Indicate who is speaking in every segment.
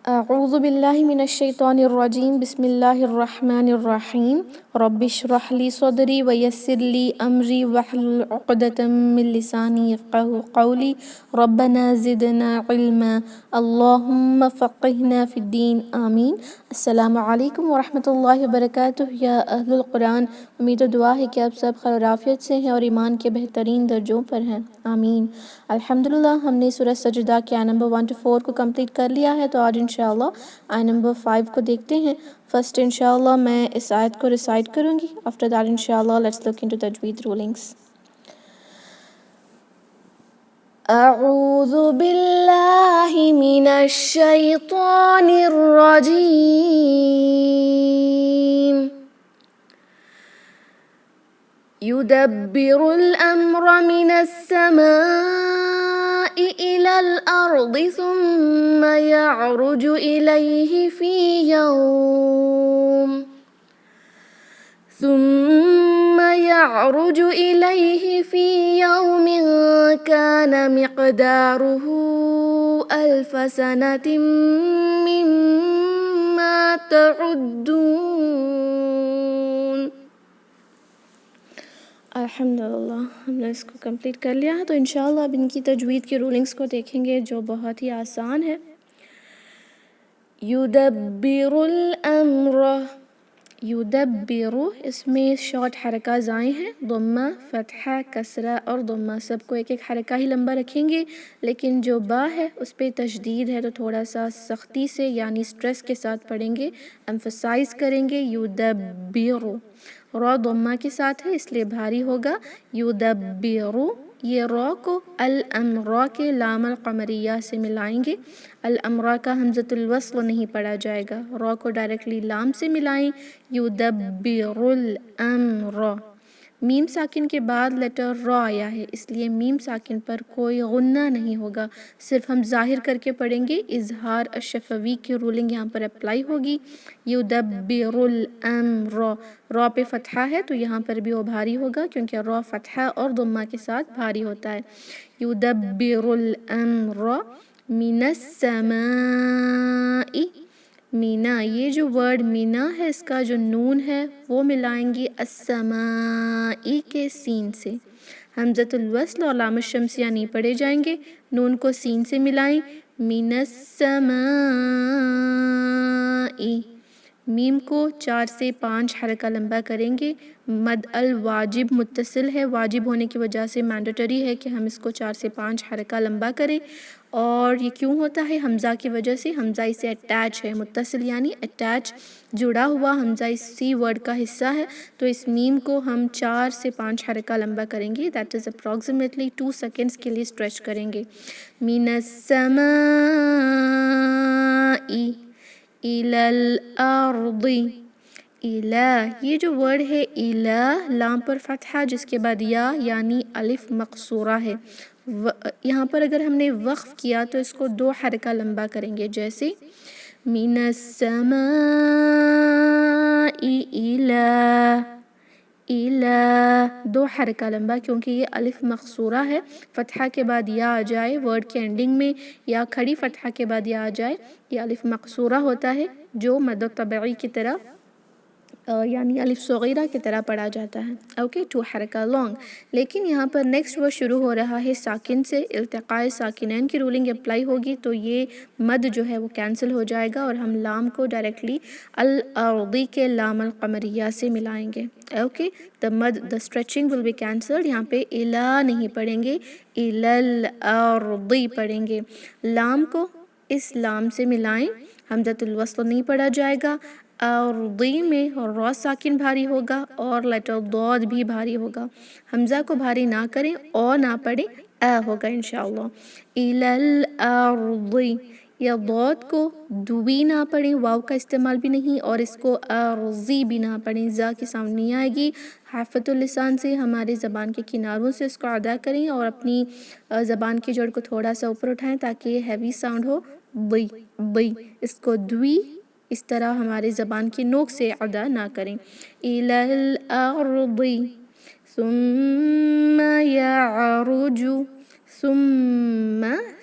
Speaker 1: أعوذ بالله من الشيطان الرجيم بسم الله الرحمن الرحيم رب اشرح لي صدري ويسر لي أمري واحلل عقدة من لساني يفقهوا قولي ربنا زدنا علما اللهم فقهنا في الدين آمین۔ السلام علیکم ورحمۃ اللہ وبرکاتہ یا اہل القرآن، امید و دعا ہے کہ آپ سب خیر و عافیت سے ہیں اور ایمان کے بہترین درجوں پر ہیں، آمین۔ الحمدللہ ہم نے سورہ سجدہ کے آیت نمبر 1 to 4 کو کمپلیٹ کر لیا ہے، تو آج انشاءاللہ آیت نمبر 5 کو دیکھتے ہیں۔ فرسٹ انشاءاللہ میں اس آیت کو ریسائٹ کروں گی، after that انشاءاللہ let's look into تجوید rulings۔ اعوذ باللہ من الشیطان الرجیم يدبر الأمر من السماء إلى الأرض ثم يعرج إليه في يوم كان مقداره 1000 سنة مما تعدون۔ الحمدللہ ہم نے اس کو کمپلیٹ کر لیا ہے، تو انشاءاللہ اب ان کی تجوید کی رولنگز کو دیکھیں گے جو بہت ہی آسان ہے۔ یدبر الامر، یدبر، اس میں شارٹ حرکہ زائیں ہیں، ضمہ، فتحہ، کسرہ اور ضمہ، سب کو ایک ایک حرکہ ہی لمبا رکھیں گے، لیکن جو با ہے اس پہ تشدید ہے تو تھوڑا سا سختی سے یعنی سٹریس کے ساتھ پڑھیں گے، ایمفسائز کریں گے۔ یدبر، را ضمہ کے ساتھ ہے اس لیے بھاری ہوگا، یدبر، یہ را کو الامر کے لام القمریہ سے ملائیں گے، الامر کا حمزۃ الوصل نہیں پڑھا جائے گا، را کو ڈائریکٹلی لام سے ملائیں، یدبر الامر۔ میم ساکن کے بعد لیٹر را آیا ہے، اس لیے میم ساکن پر کوئی غنہ نہیں ہوگا، صرف ہم ظاہر کر کے پڑھیں گے، اظہار الشفوی کی رولنگ یہاں پر اپلائی ہوگی۔ یدبر الامر، را پہ فتحہ ہے تو یہاں پر بھی وہ بھاری ہوگا کیونکہ را فتحہ اور ضمہ کے ساتھ بھاری ہوتا ہے۔ یدبر الامر من السماء، مینا، یہ جو ورڈ مینا ہے اس کا جو نون ہے وہ ملائیں گے السماء کے سین سے، حمزۃ الوصل اور لام الشمسیہ نہیں پڑھے جائیں گے، نون کو سین سے ملائیں، من السماء، میم کو 4 سے 5 حرکہ لمبا کریں گے، مد الواجب متصل ہے، واجب ہونے کی وجہ سے مینڈیٹری ہے کہ ہم اس کو 4 سے 5 حرکہ لمبا کریں، اور یہ کیوں ہوتا ہے؟ حمزہ کی وجہ سے، حمزہ اسے اٹیچ ہے، متصل یعنی اٹیچ، جڑا ہوا حمزہ اسی ورڈ کا حصہ ہے، تو اس میم کو ہم 4 سے 5 حرکہ لمبا کریں گے، دیٹ از اپروکسیمیٹلی 2 سیکنڈز کے لیے اسٹریچ کریں گے۔ من السماء إلى الأرض، إلى، یہ جو ورڈ ہے إلى، لام پر فتحہ جس کے بعد یا یعنی الف مقصورہ ہے، یہاں پر اگر ہم نے وقف کیا تو اس کو 2 حرکہ لمبا کریں گے، جیسے من السماء إلى 2 حرکہ لمبا، کیونکہ یہ الف مقصورہ ہے، فتحہ کے بعد یا آ جائے ورڈ کے اینڈنگ میں یا کھڑی فتحہ کے بعد یا آ جائے، یہ الف مقصورہ ہوتا ہے جو مد طبعی کی طرح یعنی الف صغیرہ کی طرح پڑھا جاتا ہے، اوکے، 2 حرکہ لانگ۔ لیکن یہاں پر نیکسٹ ورڈ شروع ہو رہا ہے ساکن سے، التقاء ساکنین کی رولنگ اپلائی ہوگی تو یہ مد جو ہے وہ کینسل ہو جائے گا اور ہم لام کو ڈائریکٹلی الارضی کے لام القمریہ سے ملائیں گے، okay, the stretching will be cancelled، یہاں پہ الا نہیں پڑھیں گے، الارض پڑھیں گے، لام کو اس لام سے ملائیں، حمزۃ الوصل نہیں پڑھا جائے گا، ارضی میں را ساکن بھاری ہوگا اور لیٹر ضاد بھی بھاری ہوگا، حمزہ کو بھاری نہ کریں، او نہ پڑھیں، اے ہوگا انشاءاللہ، الی الارض، یا ضاد کو دوی نہ پڑھیں، واو کا استعمال بھی نہیں، اور اس کو ارضی بھی نہ پڑھیں، زا کی ساؤنڈ نہیں آئے گی، حافۃ اللسان سے ہماری زبان کے کناروں سے اس کو ادا کریں اور اپنی زبان کی جڑ کو تھوڑا سا اوپر اٹھائیں تاکہ یہ ہیوی ساؤنڈ ہو، بی بی، اس کو دوی اس طرح ہمارے زبان کی نوک سے ادا نہ کریں، الی الارض ثم یعرج، ثم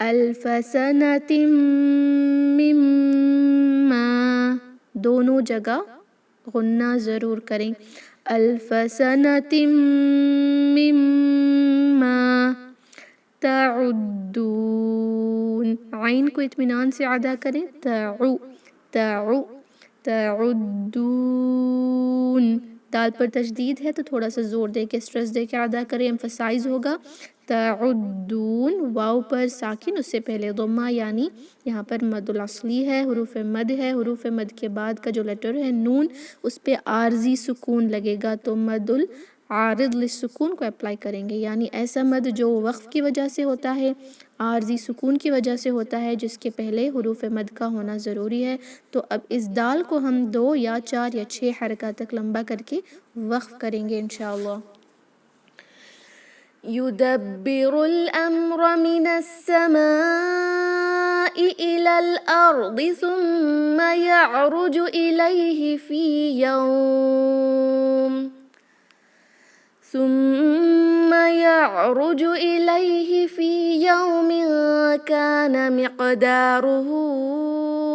Speaker 1: الف سنۃ مما، دونوں جگہ غنہ ضرور کریں. الف سنۃ مما تعدون، عین کو اطمینان سے ادا کریں. تعدون، دال پر تشدید ہے تو تھوڑا سا زور دے کے اسٹریس دے کے ادا کریں، ایمفسائز ہوگا. تعدون، واو پر ساکن، اس سے پہلے ضمہ، یعنی یہاں پر مد الاصلی ہے، حروف مد ہے. حروف مد کے بعد کا جو لیٹر ہے نون، اس پہ عارضی سکون لگے گا، تو مد العارض للسکون کو اپلائی کریں گے. یعنی ایسا مد جو وقف کی وجہ سے ہوتا ہے، عارضی سکون کی وجہ سے ہوتا ہے، جس کے پہلے حروف مد کا ہونا ضروری ہے. تو اب اس دال کو ہم 2 یا 4 یا 6 حرکات تک لمبا کر کے وقف کریں گے انشاءاللہ. يدبر الأمر من السماء إلى الأرض ثم يعرج إليه في يوم كان مقداره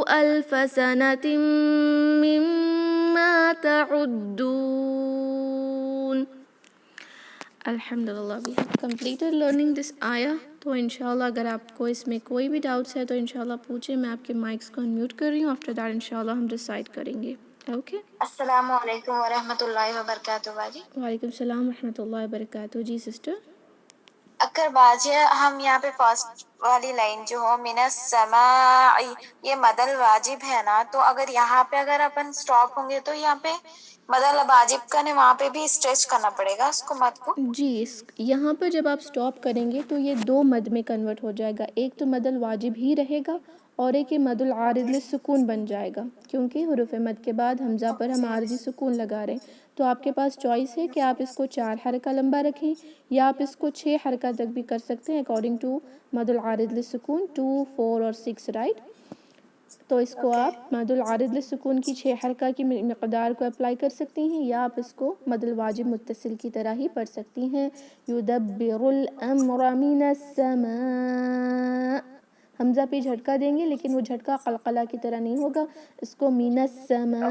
Speaker 1: ألف سنة مما تعدون. الحمدللہ we have completed learning this آیا. تو انشاءاللہ اگر آپ کو اس میں کوئی بھی ڈاؤٹس ہے تو انشاءاللہ پوچھیں. میں آپ کے مائکس کو انمیوٹ کر رہی ہوں. آفٹر دیٹ انشاءاللہ ہم ڈیسائیڈ کریں گے. اوکے.
Speaker 2: السلام علیکم ورحمۃ اللہ وبرکاتہ باجی.
Speaker 1: وعلیکم السلام ورحمۃ اللہ وبرکاتہ. جی سسٹر.
Speaker 2: اکر باجی ہم یہاں پہ فرسٹ والی لائن جو ہو من السماء، یہ مدل واجب ہے نا، تو اگر یہاں پہ اگر اپن سٹاپ ہوں گے تو یہاں پہ مدل واجب کا نے وہاں پہ بھی اسٹریچ کرنا پڑے گا اس کو مد کو.
Speaker 1: جی یہاں پر جب آپ سٹاپ کریں گے تو یہ 2 مد میں کنورٹ ہو جائے گا. ایک تو مد الواجب ہی رہے گا اور ایک یہ مد العارض للسکون بن جائے گا، کیونکہ حروف مد کے بعد حمزہ پر ہم عارضی سکون لگا رہے ہیں. تو آپ کے پاس چوائس ہے کہ آپ اس کو 4 حرکہ لمبا رکھیں یا آپ اس کو 6 حرکہ تک بھی کر سکتے ہیں اکارڈنگ ٹو مد العارض للسکون 2 4 اور 6 رائٹ. تو اس کو آپ مد العارض للسکون کی 6 حرکہ کی مقدار کو اپلائی کر سکتی ہیں، یا آپ اس کو مد الواجب متصل کی طرح ہی پڑھ سکتی ہیں. یدبر الامر من السماء، حمزہ پہ جھٹکا دیں گے لیکن وہ جھٹکا قلقلہ کی طرح نہیں ہوگا. اس کو من السماء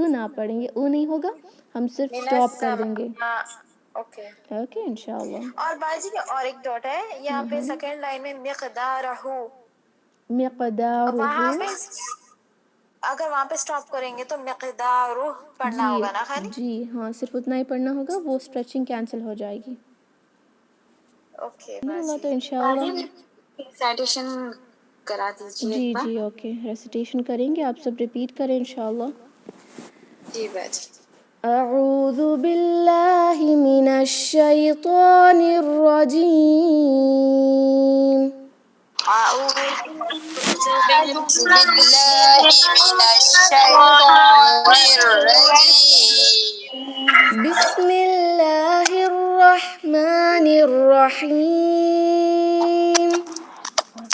Speaker 1: نہ پڑھیں گے، نہیں ہوگا، ہم صرف سٹاپ کر دیں گے. اوکے انشاءاللہ.
Speaker 2: اور باجی اور ایک ڈاٹ ہے یہاں پہ سیکنڈ لائن میں مقدارہ، وہاں پہ اگر وہاں پہ سٹاپ کریں گے تو مقدارہ پڑھنا ہوگا نا خالی.
Speaker 1: جی ہاں، صرف اتنا ہی پڑھنا ہوگا، وہ اسٹریچنگ کینسل ہو جائے گی.
Speaker 2: اوکے
Speaker 1: اللہ تو
Speaker 2: باجی.
Speaker 1: انشاءاللہ
Speaker 2: ریسائٹیشن کرا دیجیے ایک بار.
Speaker 1: جی اوکے، ریسیٹیشن کریں گے، آپ سب ریپیٹ کریں انشاءاللہ.
Speaker 2: جی باجی.
Speaker 1: اعوذ باللہ من الشیطان الرجیم.
Speaker 2: اعوذ باللہ من الشیطان الرجیم.
Speaker 1: بسم اللہ الرحمن الرحیم.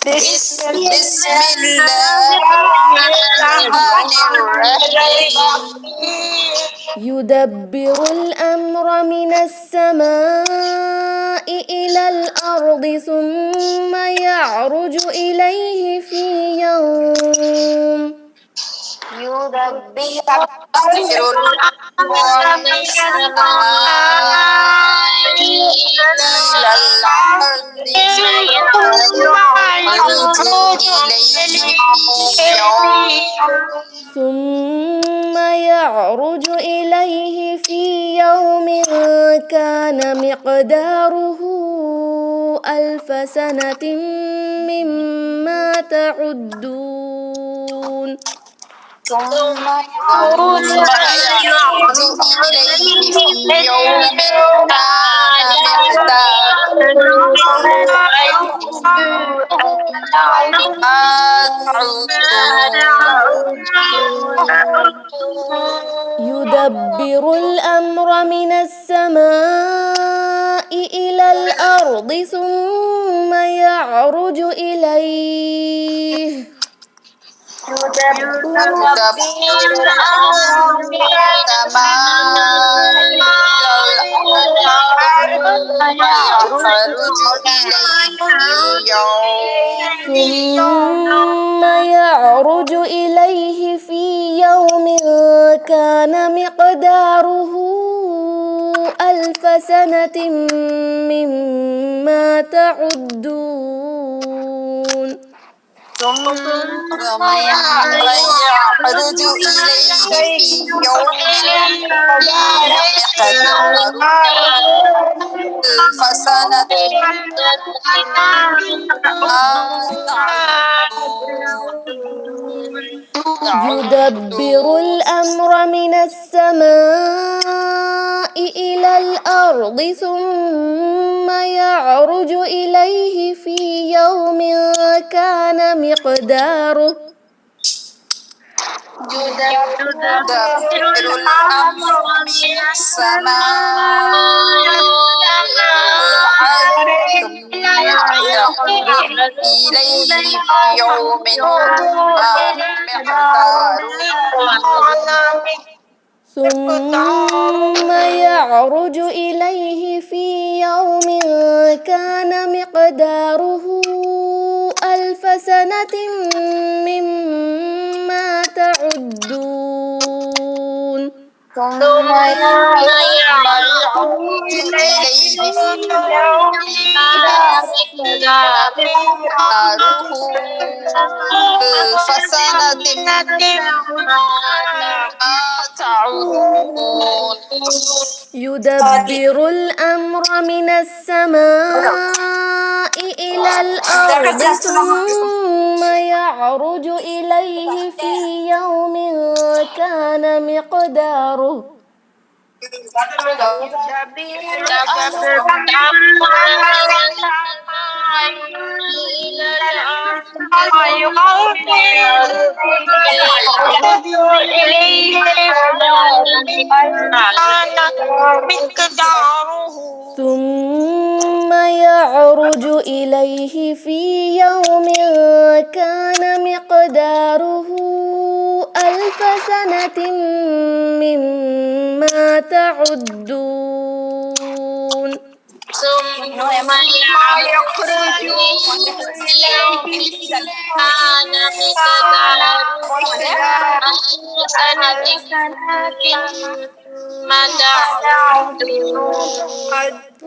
Speaker 2: بسم اللہ الرحمن الرحیم.
Speaker 1: يدبر الأمر من السماء إلى الأرض ثم يعرج إليه في يوم.
Speaker 2: يدبر الأمر من السماء إلى الأرض
Speaker 1: ثم يعرج إليه في يوم كان مقداره ألف سنة مما تعدون.
Speaker 2: ثم يعرج إليه في يوم كان
Speaker 1: يدبر الأمر من السماء إلى الأرض ثم يعرج إليه. كان مقداره 1000 سنة مما تعدون
Speaker 2: ثم يعرج إليه في يوم كان مقداره 1000 سنة مما
Speaker 1: يدبر الأمر من السماء إلى الأرض ثم يعرج إليه في يوم كان مقداره
Speaker 2: يدبر الأمر من السماء ثم يعرج إليه في يوم كان مقداره
Speaker 1: ثم يعرج إليه في يوم كان مقداره 1000 سنة مما تعدون
Speaker 2: ثم يعرج إليه في يوم مقداره 1000 سنة مما تعدون
Speaker 1: يدبر الأمر من السماء إلى الأرض ثم يعرج إليه في يوم كان مقداره ثم يعرج إليه في يوم كان مقداره 1000 سنة مما تعدون
Speaker 2: ثم يخرج إليه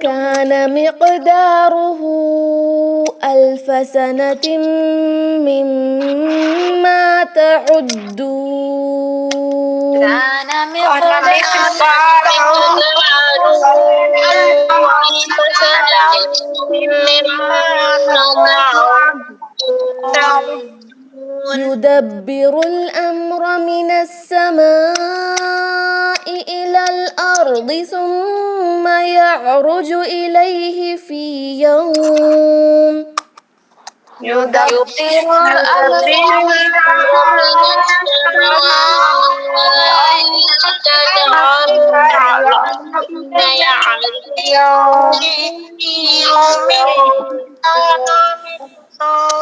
Speaker 2: كان
Speaker 1: مقداره 1000 سنة مما تعدون
Speaker 2: كان مقداره 1000 سنة مما تعدون
Speaker 1: يدبر الأمر من السماء إلى الأرض ثم يعرج إليه في يوم
Speaker 2: يدبر الأمر من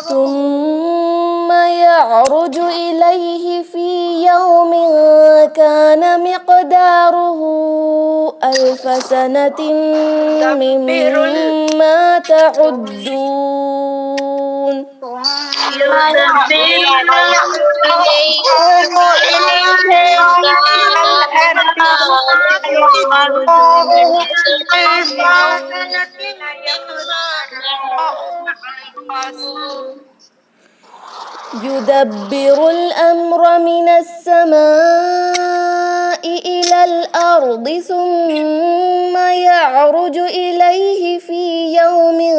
Speaker 1: ثم يعرج إليه في يوم كان مقداره 1000 سنة مما تعدون يدبر الأمر من السماء إلى الأرض ثم يعرج إليه في يوم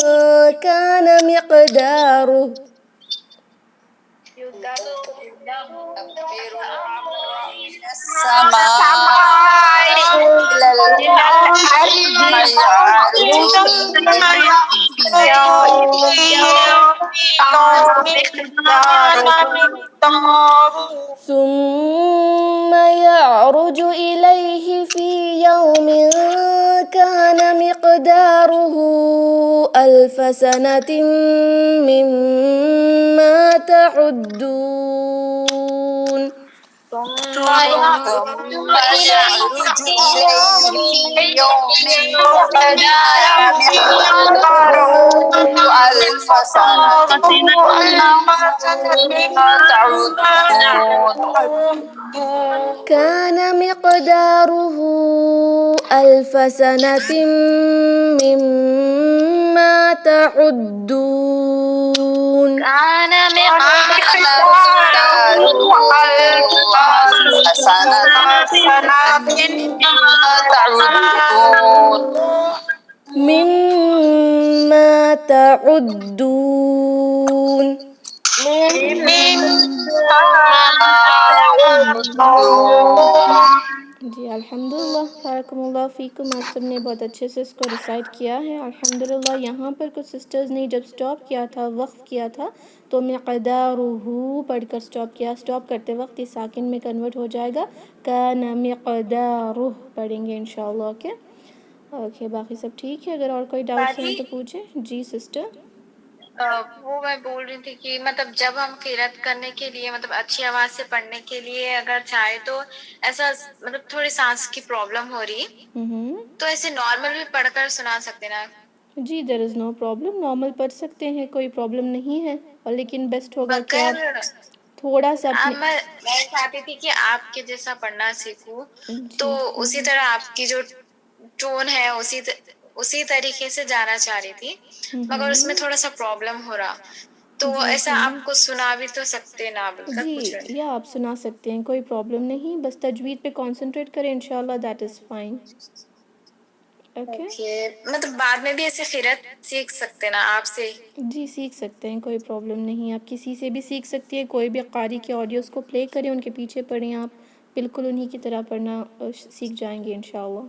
Speaker 1: كان مقداره ثم يعرج إليه في يوم كان مقداره 1000 سنة مما تعدون
Speaker 2: ثم يعرج إليه في يوم كان مقداره ألف سنة مما تعدون.
Speaker 1: كان مقداره ألف سنة مما تعدون.
Speaker 2: كان مقداره ألف سنة مما تعدون.
Speaker 1: مما تعدون. جی الحمدللہ، بارک اللہ فیکم، آپ سب نے بہت اچھے سے اس کو ریسائٹ کیا ہے الحمدللہ۔ یہاں پر کچھ سسٹرز نے جب سٹاپ کیا تھا، وقف کیا تھا، تو مقدارہ پڑھ کر سٹاپ کیا۔ سٹاپ کرتے وقت یہ ساکن میں کنورٹ ہو جائے گا، کان مقدارہ پڑھیں گے انشاءاللہ۔ اوکے اوکے، باقی سب ٹھیک ہے؟ اگر اور کوئی ڈاؤٹس ہیں تو پوچھیں۔ جی سسٹر۔
Speaker 2: وہ میں بول رہی تھی کہ مطلب جب ہم قرأت کرنے کے لیے مطلب اچھی آواز سے پڑھنے کے لیے اگر چاہے تو ایسا مطلب تھوڑی سانس کی پرابلم ہو رہی تو ایسے نارمل بھی پڑھ کر سنا سکتے نا؟
Speaker 1: جی دیر از نو پرابلم، نارمل پڑھ سکتے ہیں، کوئی پرابلم نہیں ہے، اور لیکن بیسٹ ہوگا کہ آپ تھوڑا سا
Speaker 2: میں چاہتی تھی کہ آپ کے جیسا پڑھنا سیکھوں، تو اسی طرح آپ کی جو ٹون ہے اسی طریقے سے جانا چاہ رہی تھی، مگر اس میں تھوڑا سا پرابلم ہو رہا، تو ایسا آپ کو سنا بھی تو سکتے نا بول کر پوچھ رہے ہیں۔
Speaker 1: یا آپ سنا سکتے ہیں، کوئی پرابلم نہیں، بس تجوید پہ کانسنٹریٹ کریں انشاءاللہ، دیٹ از فائن۔
Speaker 2: اوکے، مطلب بعد میں بھی ایسے قرأت سیکھ سکتے نا آپ سے؟
Speaker 1: جی سیکھ سکتے ہیں، کوئی پرابلم نہیں، آپ کسی سے بھی سیکھ سکتی ہیں، کوئی بھی قاری کے آڈیوز کو پلے کریں، ان کے پیچھے پڑھیں، آپ بالکل انہی کی طرح پڑھنا سیکھ جائیں گے انشاءاللہ۔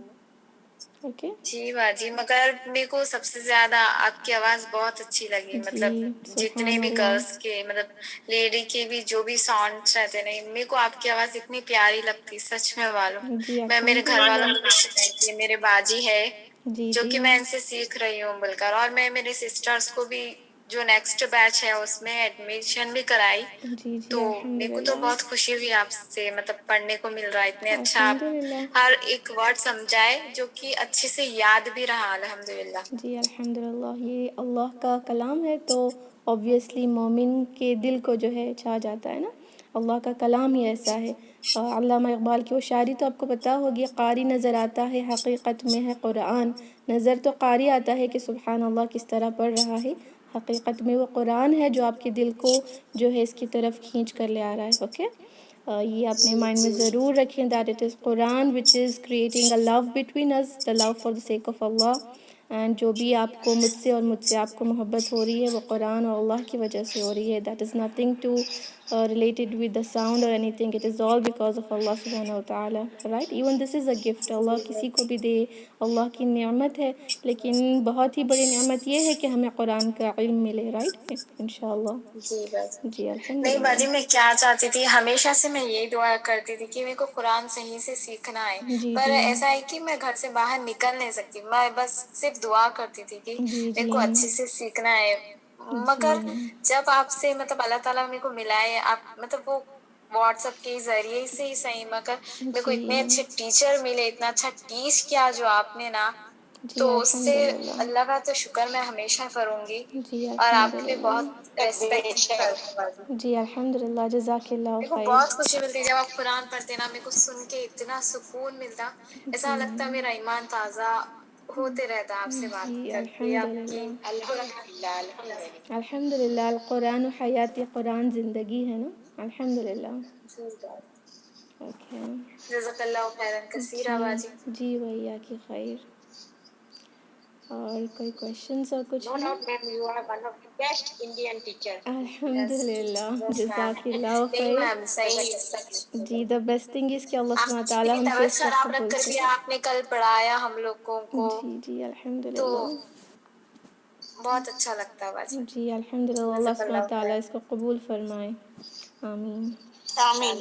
Speaker 1: اوکے
Speaker 2: جی باجی، مگر میرے کو سب سے زیادہ آپ کی آواز بہت اچھی لگی، مطلب
Speaker 1: جی
Speaker 2: جتنے
Speaker 1: سبحان
Speaker 2: بھی
Speaker 1: اللہ۔
Speaker 2: گرلس کے مطلب لیڈی کے بھی جو بھی ساؤنڈس رہتے نہیں، میرے کو آپ کی آواز اتنی پیاری لگتی، سچ میں معلوم۔
Speaker 1: جی
Speaker 2: میں میرے گھر والوں کو بھی سنائی، میرے باجی ہے
Speaker 1: جی
Speaker 2: جو
Speaker 1: جی
Speaker 2: کہ میں ان سے سیکھ رہی ہوں بول کر، اور میں میرے سسٹرس کو بھی جو نیکسٹ بیچ ہے اس میں ایڈمیشن بھی کرائی،
Speaker 1: جی
Speaker 2: تو
Speaker 1: جی
Speaker 2: میرے کو تو
Speaker 1: الحمدللہ
Speaker 2: بہت خوشی ہوئی آپ سے مطلب پڑھنے کو مل رہا ہے، اتنے اچھا آپ
Speaker 1: الحمدللہ۔
Speaker 2: ہر ایک ورڈ سمجھائے جو کہ اچھے سے یاد بھی رہا الحمدللہ۔
Speaker 1: جی الحمدللہ، یہ اللہ کا کلام ہے تو اوبویسلی مومن کے دل کو جو ہے چھا جاتا ہے نا، اللہ کا کلام ہی ایسا ہے۔ علامہ اقبال کی وہ شاعری تو آپ کو پتہ ہوگی، قاری نظر آتا ہے حقیقت میں ہے قرآن، نظر تو قاری آتا ہے کہ سبحان اللہ کس طرح پڑھ رہا ہے، حقیقت میں وہ قرآن ہے جو آپ کے دل کو جو ہے اس کی طرف کھینچ کر لے آ رہا ہے۔ اوکے، یہ اپنے مائنڈ میں ضرور رکھیں، that it is Quran which is creating a love between us، the love for the sake of Allah, and جو بھی آپ کو مجھ سے اور مجھ سے آپ کو محبت ہو رہی ہے وہ قرآن اور اللہ کی وجہ سے ہو رہی ہے، that is nothing to related with the sound or anything, it is all because of Allah subhanahu wa ta'ala, right? Even this is a gift اللہ کسی کو بھی دے، اللہ کی نعمت ہے، لیکن بہت ہی بڑی نعمت یہ ہے کہ ہمیں قرآن کا علم ملے، رائٹ؟ انشاءاللہ۔
Speaker 2: جی باجی،
Speaker 1: جی
Speaker 2: نہیں
Speaker 1: الحمدللہ۔
Speaker 2: باجی میں کیا چاہتی تھی، ہمیشہ سے میں یہی دعا کرتی تھی کہ میرے کو قرآن صحیح سے سیکھنا ہے،
Speaker 1: جی
Speaker 2: پر
Speaker 1: جی
Speaker 2: ایسا ہے کہ میں گھر سے باہر نکل نہیں سکتی، میں بس صرف دعا کرتی تھی کہ
Speaker 1: جی
Speaker 2: میرے
Speaker 1: جی
Speaker 2: کو اچھے سے سیکھنا ہے، مگر
Speaker 1: جی
Speaker 2: جب آپ سے مطلب اللہ تعالیٰ میرے کو ملائے، آپ مطلب وہ واٹس ایپ کے ذریعے سے ہی صحیح، مگر میرے کو اتنے
Speaker 1: جی
Speaker 2: اچھے ٹیچر ملے، اتنا اچھا ٹیچ کیا جو آپ نے نا،
Speaker 1: جی
Speaker 2: تو اس سے
Speaker 1: الحمدللہ۔
Speaker 2: اللہ کا تو شکر میں ہمیشہ کروں گی،
Speaker 1: جی
Speaker 2: اور آپ کے لیے
Speaker 1: الحمدللہ۔
Speaker 2: بہت ریسپیکٹ کرتی ہوں باجی۔
Speaker 1: جی الحمدللہ، جزاک اللہ
Speaker 2: میرے کو
Speaker 1: خیر۔
Speaker 2: بہت خوشی ملتی جب آپ قرآن پڑھتے نا، میرے کو سن کے اتنا سکون ملتا، ایسا
Speaker 1: جی
Speaker 2: لگتا میرا ایمان تازہ ہوتے رہتا آپ سے بات
Speaker 1: جی
Speaker 2: کر کے، آپ کی
Speaker 1: الحمدللہ۔ الحمدللہ، القرآن حیات، قرآن زندگی ہے نا، الحمدللہ۔ اوکے،
Speaker 2: جزاک اللہ خیرن کثیرا
Speaker 1: جی
Speaker 2: باجی۔
Speaker 1: جی بھیا کی خیر۔ اور کوئی کویشچنس اور کچھ ہیں؟ الحمدللہ، جزاک اللہ
Speaker 2: نہیں
Speaker 1: خیر۔
Speaker 2: میم، صحیح سچ۔
Speaker 1: جی دا بیسٹ تھنگ از کہ اللہ سبحانہ
Speaker 2: آپ
Speaker 1: تعالیٰ
Speaker 2: کی
Speaker 1: ہم سے
Speaker 2: طبیعت
Speaker 1: اس کو
Speaker 2: خراب رکھ
Speaker 1: قبول
Speaker 2: کر بھی
Speaker 1: کرے۔
Speaker 2: آپ نے کل پڑھایا ہم لوگوں کو،
Speaker 1: جی جی الحمدللہ۔
Speaker 2: تو بہت اچھا لگتا ہے باجی۔
Speaker 1: جی الحمدللہ، اللہ
Speaker 2: جزاک
Speaker 1: سبحانہ
Speaker 2: اللہ
Speaker 1: تعالیٰ اس
Speaker 2: خیر۔
Speaker 1: کو قبول فرمائے، آمین
Speaker 2: بس
Speaker 1: آمین۔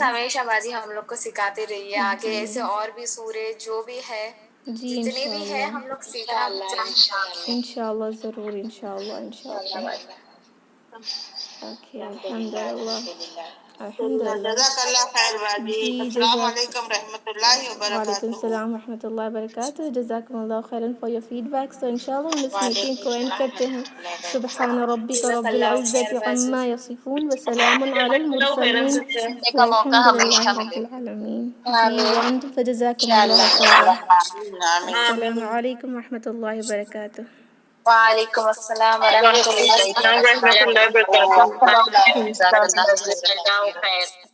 Speaker 2: ہمیشہ باجی ہم لوگ کو سکھاتے رہیے، آگے
Speaker 1: جی
Speaker 2: ایسے اور بھی سورے جو بھی ہے،
Speaker 1: جی
Speaker 2: جتنے بھی ہے
Speaker 1: انشاءاللہ،
Speaker 2: ہم لوگ سیکھنا چاہتے ہیں۔
Speaker 1: انشاءاللہ ضرور، انشاءاللہ
Speaker 2: انشاءاللہ
Speaker 1: انشاءاللہ۔
Speaker 2: باجی۔
Speaker 1: اوکے الحمدللہ۔ الحمد للہ.
Speaker 3: جزاک اللہ خیر باجی.
Speaker 1: جی
Speaker 3: السلام
Speaker 1: جزاک.
Speaker 3: علیکم رحمۃ اللہ
Speaker 1: وعلیکم
Speaker 3: وبرکاتہ.
Speaker 1: السلام ورحمۃ اللہ وبرکاتہ. جزاکم اللہ خیرا فار یور فیڈ بیک. تو انشاءاللہ ہم اس میٹنگ کو اینڈ کرتے ہیں. سبحان ربک رب العزت عما یصفون وسلام علی المرسلین
Speaker 2: کا موقع
Speaker 1: والحمد للہ
Speaker 2: ہمیشہ
Speaker 1: رب
Speaker 2: ملے.
Speaker 1: العالمین. جی
Speaker 2: آمین.
Speaker 1: وانتم فجزاکم
Speaker 2: انشاءاللہ.
Speaker 1: اللہ خیرا.
Speaker 3: آمین.
Speaker 1: السلام علیکم ورحمۃ اللہ وبرکاتہ.
Speaker 2: وعلیکم السلام ورحمۃ اللہ وبرکاتہ.
Speaker 3: ورحمۃ اللہ وبرکاتہ.
Speaker 2: جزاک اللہ خیر.